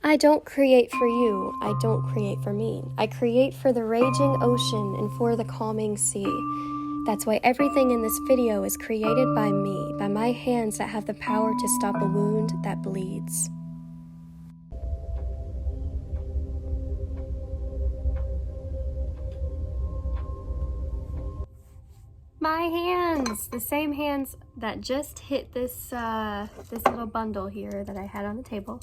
I don't create for you, I don't create for me. I create for the raging ocean and for the calming sea. That's why everything in this video is created by me, by my hands that have the power to stop a wound that bleeds. My hands! The same hands that just hit this little bundle here that I had on the table.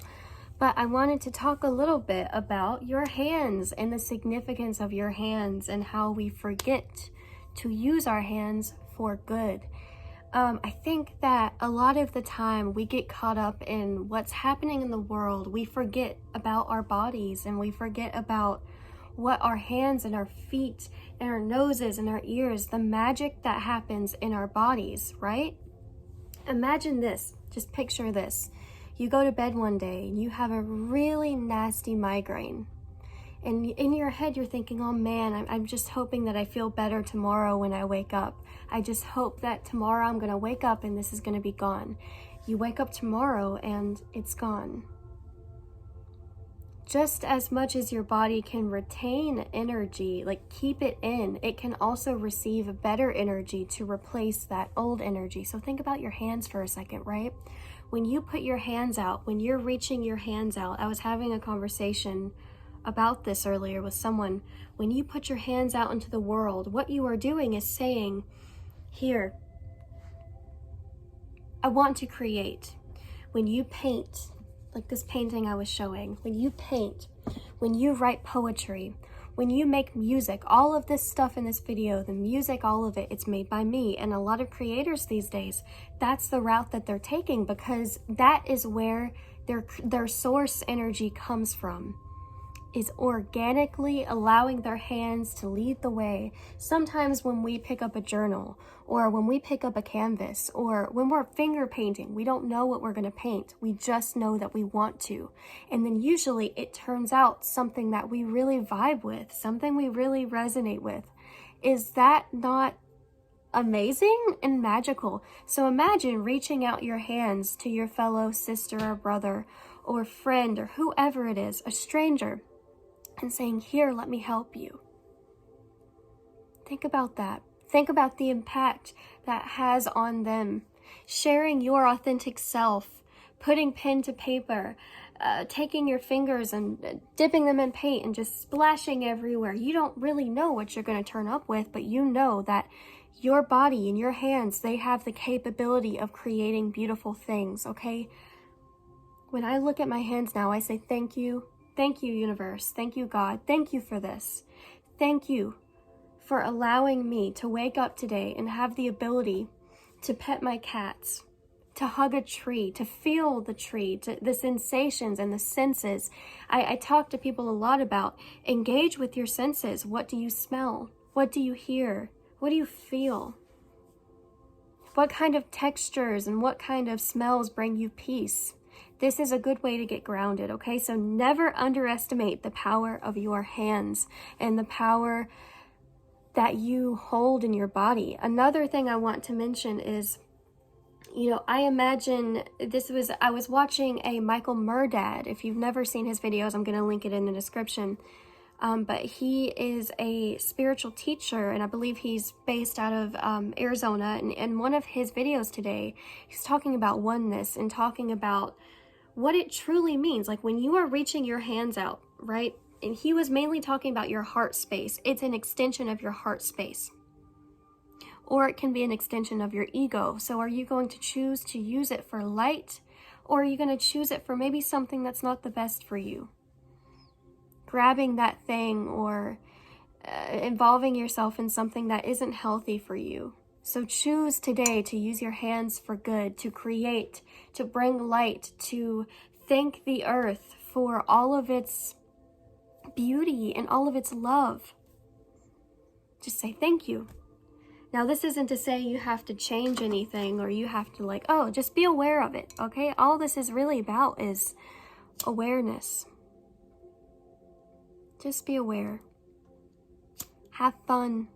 But I wanted to talk a little bit about your hands and the significance of your hands and how we forget to use our hands for good. I think that a lot of the time we get caught up in what's happening in the world. We forget about our bodies and we forget about what our hands and our feet and our noses and our ears, the magic that happens in our bodies, right? Imagine this, just picture this. You go to bed one day and you have a really nasty migraine. And in your head, you're thinking, oh man, I'm just hoping that I feel better tomorrow when I wake up. I just hope that tomorrow I'm gonna wake up and this is gonna be gone. You wake up tomorrow and it's gone. Just as much as your body can retain energy, like keep it in, it can also receive better energy to replace that old energy. So think about your hands for a second, right? When you put your hands out, when you're reaching your hands out, I was having a conversation about this earlier with someone. When you put your hands out into the world, what you are doing is saying, here, I want to create. When you paint, like this painting I was showing, when you paint, when you write poetry, when you make music, all of this stuff in this video, the music, all of it, it's made by me. And a lot of creators these days, that's the route that they're taking because that is where their source energy comes from, is organically allowing their hands to lead the way. Sometimes when we pick up a journal or when we pick up a canvas or when we're finger painting, we don't know what we're going to paint. We just know that we want to. And then usually it turns out something that we really vibe with, something we really resonate with. Is that not amazing and magical? So imagine reaching out your hands to your fellow sister or brother or friend or whoever it is, a stranger, and saying, here, let me help you. Think about that. Think about the impact that has on them. Sharing your authentic self, putting pen to paper, taking your fingers and dipping them in paint and just splashing everywhere. You don't really know what you're going to turn up with, but you know that your body and your hands, they have the capability of creating beautiful things, okay? When I look at my hands now, I say, thank you. Thank you, universe. Thank you, God. Thank you for this. Thank you for allowing me to wake up today and have the ability to pet my cats, to hug a tree, to feel the tree, to the sensations and the senses. I talk to people a lot about engage with your senses. What do you smell? What do you hear? What do you feel? What kind of textures and what kind of smells bring you peace? This is a good way to get grounded, okay? So never underestimate the power of your hands and the power that you hold in your body. Another thing I want to mention is, you know, I imagine I was watching a Michael Murdad. If you've never seen his videos, I'm going to link it in the description. But he is a spiritual teacher, and I believe he's based out of Arizona. And in one of his videos today, he's talking about oneness and talking about what it truly means. Like when you are reaching your hands out, right? And he was mainly talking about your heart space. It's an extension of your heart space. Or it can be an extension of your ego. So are you going to choose to use it for light? Or are you going to choose it for maybe something that's not the best for you? grabbing that thing or involving yourself in something that isn't healthy for you. So choose today to use your hands for good, to create, to bring light, to thank the earth for all of its beauty and all of its love. Just say thank you. Now, this isn't to say you have to change anything or you have to like, oh, just be aware of it, okay? All this is really about is awareness. Just be aware. Have fun.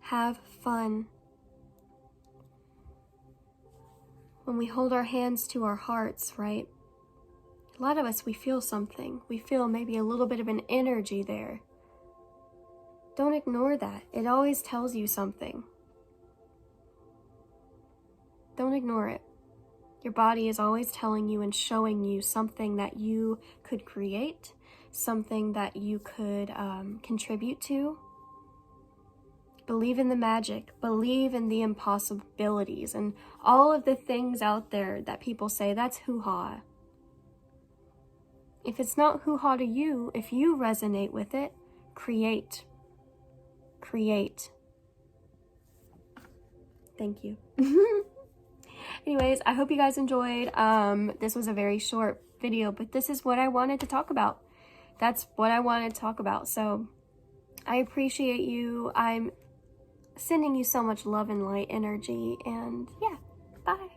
Have fun. When we hold our hands to our hearts, right? A lot of us, we feel something. We feel maybe a little bit of an energy there. Don't ignore that. It always tells you something. Don't ignore it. Your body is always telling you and showing you something that you could create, something that you could contribute to. Believe in the magic. Believe in the impossibilities and all of the things out there that people say, that's hoo-ha. If it's not hoo-ha to you, if you resonate with it, create. Create. Thank you. Anyways, I hope you guys enjoyed. This was a very short video, but this is what I wanted to talk about. That's what I wanted to talk about. So I appreciate you. I'm sending you so much love and light energy. And yeah, bye.